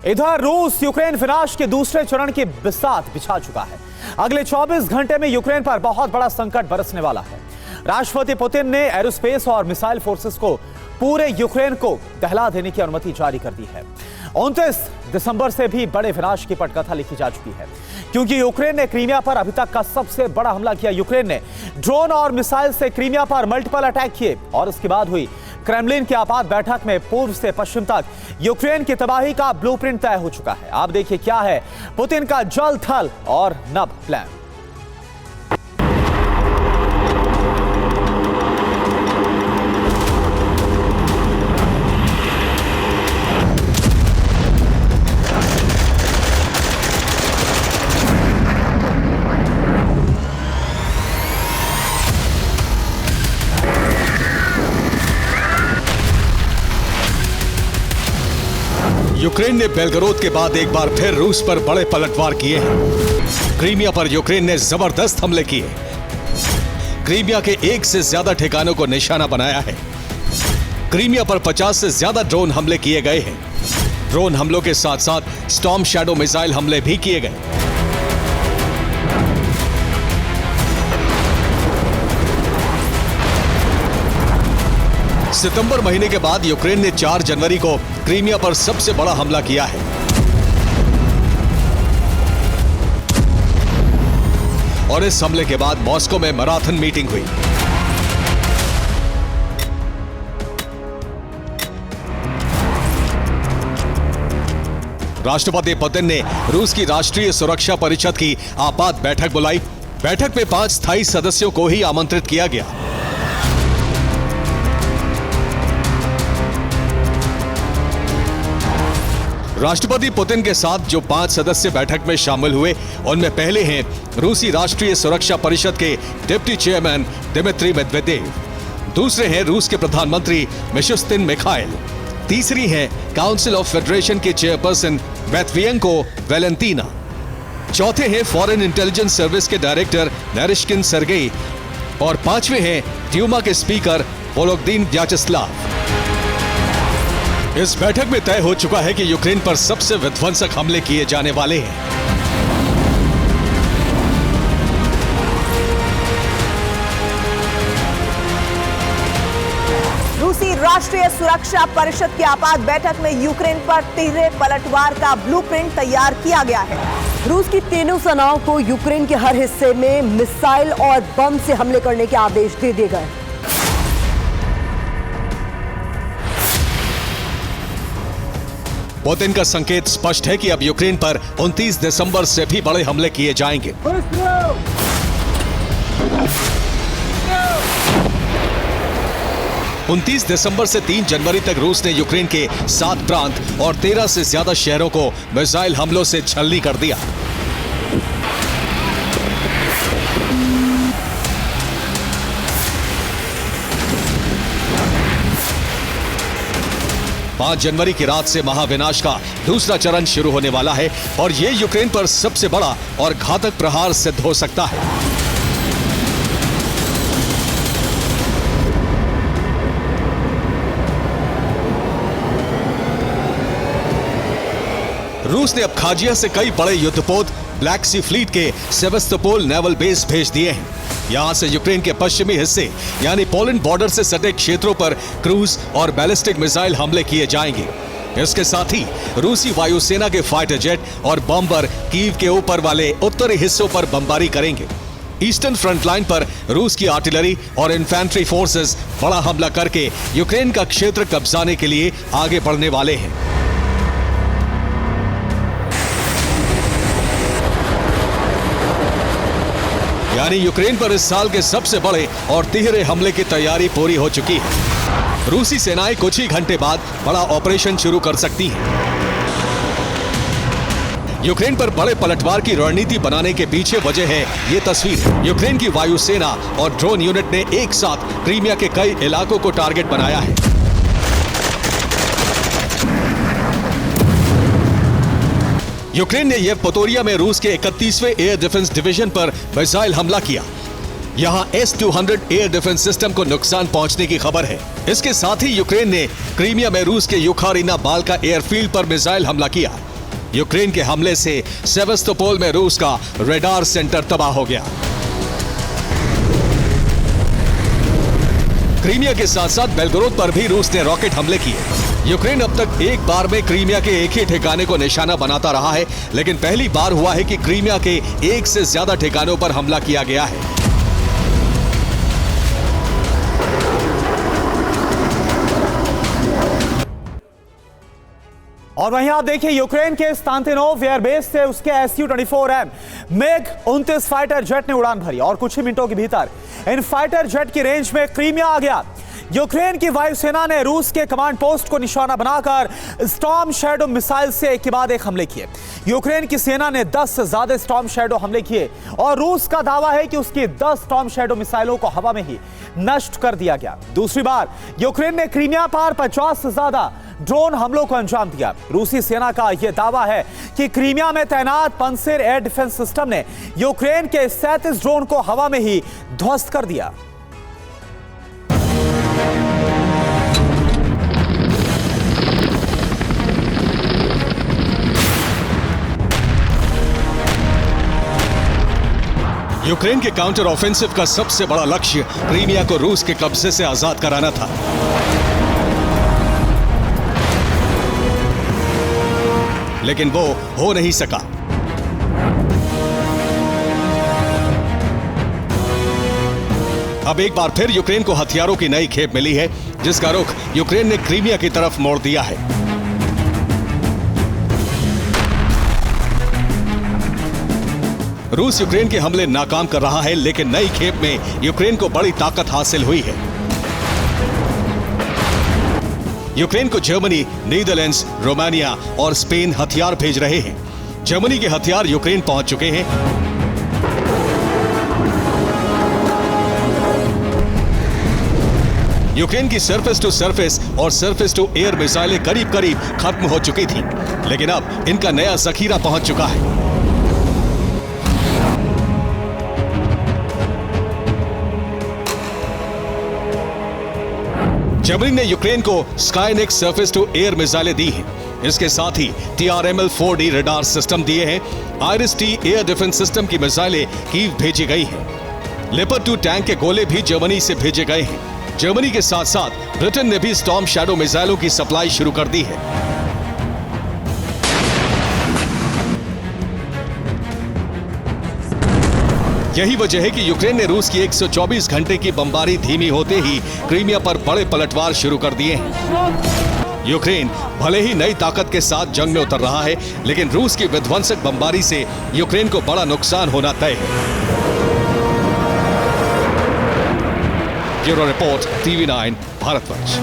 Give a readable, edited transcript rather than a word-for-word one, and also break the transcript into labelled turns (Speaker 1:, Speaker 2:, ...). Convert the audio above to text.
Speaker 1: इधर रूस यूक्रेन विनाश के दूसरे चरण की बिसात बिछा चुका है। अगले 24 घंटे में यूक्रेन पर बहुत बड़ा संकट बरसने वाला है। राष्ट्रपति पुतिन ने एरोस्पेस और मिसाइल फोर्सेस को पूरे यूक्रेन को दहला देने की अनुमति जारी कर दी है। 29 दिसंबर से भी बड़े विनाश की पटकथा लिखी जा चुकी है, क्योंकि यूक्रेन ने क्रीमिया पर अभी तक का सबसे बड़ा हमला किया। यूक्रेन ने ड्रोन और मिसाइल से क्रीमिया पर मल्टीपल अटैक किए और इसके बाद हुई क्रेमलिन की आपात बैठक में पूर्व से पश्चिम तक यूक्रेन की तबाही का ब्लूप्रिंट तय हो चुका है। आप देखिए क्या है पुतिन का जल थल और नभ प्लान।
Speaker 2: यूक्रेन ने बेलगरोद के बाद एक बार फिर रूस पर बड़े पलटवार किए हैं। क्रीमिया पर यूक्रेन ने जबरदस्त हमले किए। क्रीमिया के 1 से ज्यादा ठिकानों को निशाना बनाया है। क्रीमिया पर 50 से ज्यादा ड्रोन हमले किए गए हैं। ड्रोन हमलों के साथ साथ स्टॉर्म शैडो मिसाइल हमले भी किए गए। सितंबर महीने के बाद यूक्रेन ने 4 जनवरी को क्रीमिया पर सबसे बड़ा हमला किया है और इस हमले के बाद मॉस्को में मैराथन मीटिंग हुई। राष्ट्रपति पुतिन ने रूस की राष्ट्रीय सुरक्षा परिषद की आपात बैठक बुलाई। बैठक में 5 स्थायी सदस्यों को ही आमंत्रित किया गया। राष्ट्रपति पुतिन के साथ जो 5 सदस्य बैठक में शामिल हुए, उनमें पहले हैं रूसी राष्ट्रीय सुरक्षा परिषद के डिप्टी चेयरमैन दिमित्री मेदवेदेव, दूसरे हैं रूस के प्रधानमंत्री मिशुस्तिन मिखाइल, तीसरी हैं काउंसिल ऑफ फेडरेशन के चेयरपर्सन मैत्वियेंको वैलेंटीना, चौथे हैं फॉरेन इंटेलिजेंस सर्विस के डायरेक्टर नारिश्किन सर्गेई और 5वें हैं ड्यूमा के स्पीकर वोलोदिमीर व्याचेस्लाव। इस बैठक में तय हो चुका है कि यूक्रेन पर सबसे विध्वंसक हमले किए जाने वाले हैं।
Speaker 3: रूसी राष्ट्रीय सुरक्षा परिषद की आपात बैठक में यूक्रेन पर तिहरे पलटवार का ब्लूप्रिंट तैयार किया गया है। रूस की तीनों सेनाओं को यूक्रेन के हर हिस्से में मिसाइल और बम से हमले करने के आदेश दे दिए गए।
Speaker 2: पुतिन का संकेत स्पष्ट है कि अब यूक्रेन पर 29 दिसंबर से भी बड़े हमले किए जाएंगे। 29 दिसंबर से 3 जनवरी तक रूस ने यूक्रेन के 7 प्रांत और 13 से ज्यादा शहरों को मिसाइल हमलों से छलनी कर दिया। पांच जनवरी की रात से महाविनाश का दूसरा चरण शुरू होने वाला है और ये यूक्रेन पर सबसे बड़ा और घातक प्रहार सिद्ध हो सकता है। रूस ने अब्खाजिया से कई बड़े युद्धपोत ब्लैक सी फ्लीट के सेवास्तोपोल नेवल बेस भेज दिए हैं। यहां से यूक्रेन के पश्चिमी हिस्से यानी पोलैंड बॉर्डर से सटे क्षेत्रों पर क्रूज और बैलिस्टिक मिसाइल हमले किए जाएंगे। इसके साथ ही रूसी वायुसेना के फाइटर जेट और बॉम्बर कीव के ऊपर वाले उत्तरी हिस्सों पर बमबारी करेंगे। ईस्टर्न फ्रंट लाइन पर रूस की आर्टिलरी और इन्फेंट्री फोर्सेस बड़ा हमला करके यूक्रेन का क्षेत्र कब्जाने के लिए आगे बढ़ने वाले हैं। यानी यूक्रेन पर इस साल के सबसे बड़े और तिहरे हमले की तैयारी पूरी हो चुकी है। रूसी सेनाएं कुछ ही घंटे बाद बड़ा ऑपरेशन शुरू कर सकती हैं। यूक्रेन पर बड़े पलटवार की रणनीति बनाने के पीछे वजह है ये तस्वीर। यूक्रेन की वायुसेना और ड्रोन यूनिट ने एक साथ क्रीमिया के कई इलाकों को टारगेट बनाया है। यूक्रेन ने येवपोतोरिया में रूस के 31वें एयर डिफेंस डिवीजन पर मिसाइल हमला किया। यहां S-200 एयर डिफेंस सिस्टम को नुकसान पहुंचने की खबर है। इसके साथ ही यूक्रेन ने क्रीमिया में रूस के यूखारिना बाल्का एयरफील्ड पर मिसाइल हमला किया। यूक्रेन के हमले से सेवास्तोपोल में रूस का रेडार सेंटर तबाह हो गया। क्रीमिया के साथ साथ बेलगोरोद पर भी रूस ने रॉकेट हमले किए। यूक्रेन अब तक एक बार में क्रीमिया के एक ही ठिकाने को निशाना बनाता रहा है, लेकिन पहली बार हुआ है कि क्रीमिया के एक से ज्यादा ठिकानों पर हमला किया गया है।
Speaker 1: और वहीं आप देखिए यूक्रेन के स्तांतिनोव एयरबेस से उसके Su-24M मेग 29 फाइटर जेट ने उड़ान भरी और कुछ ही मिनटों के भीतर इन फाइटर जेट की रेंज में क्रीमिया आ गया। यूक्रेन की वायुसेना ने रूस के कमांड पोस्ट को निशाना बनाकर स्टॉर्म शैडो मिसाइल से एक के बाद एक हमले किए। यूक्रेन की सेना ने 10 से ज्यादा स्टॉर्म शैडो हमले किए और रूस का दावा है कि उसकी 10 स्टॉर्म शैडो मिसाइलों को हवा में ही नष्ट कर दिया गया। दूसरी बार यूक्रेन ने क्रीमिया पर 50 से ज्यादा ड्रोन हमलों को अंजाम दिया। रूसी सेना का यह दावा है कि क्रीमिया में तैनात पंसेर एयर डिफेंस सिस्टम ने यूक्रेन के 37 ड्रोन को हवा में ही ध्वस्त कर दिया।
Speaker 2: यूक्रेन के काउंटर ऑफेंसिव का सबसे बड़ा लक्ष्य क्रीमिया को रूस के कब्जे से आजाद कराना था। लेकिन वो हो नहीं सका। अब एक बार फिर यूक्रेन को हथियारों की नई खेप मिली है, जिसका रुख यूक्रेन ने क्रीमिया की तरफ मोड़ दिया है। रूस यूक्रेन के हमले नाकाम कर रहा है, लेकिन नई खेप में यूक्रेन को बड़ी ताकत हासिल हुई है। यूक्रेन को जर्मनी, नीदरलैंड्स, रोमानिया और स्पेन हथियार भेज रहे हैं। जर्मनी के हथियार यूक्रेन पहुंच चुके हैं। यूक्रेन की सरफेस टू सरफेस और सरफेस टू एयर मिसाइलें करीब करीब खत्म हो चुकी थीं, लेकिन अब इनका नया जखीरा पहुंच चुका है। जर्मनी ने यूक्रेन को स्काईनेक्स सरफेस टू एयर मिसाइलें दी हैं। इसके साथ ही TRML-4D रडार सिस्टम दिए हैं। आइरिस-T एयर डिफेंस सिस्टम की मिसाइलें कीव भेजी गई हैं। लेपर्ड 2 टैंक के गोले भी जर्मनी से भेजे गए हैं। जर्मनी के साथ साथ ब्रिटेन ने भी स्टॉर्म शैडो मिसाइलों की सप्लाई शुरू कर दी है। यही वजह है कि यूक्रेन ने रूस की 124 घंटे की बमबारी धीमी होते ही क्रीमिया पर बड़े पलटवार शुरू कर दिए हैं। यूक्रेन भले ही नई ताकत के साथ जंग में उतर रहा है, लेकिन रूस की विध्वंसक बमबारी से यूक्रेन को बड़ा नुकसान होना तय है। Bureau report, TV9 Bharatvarsh.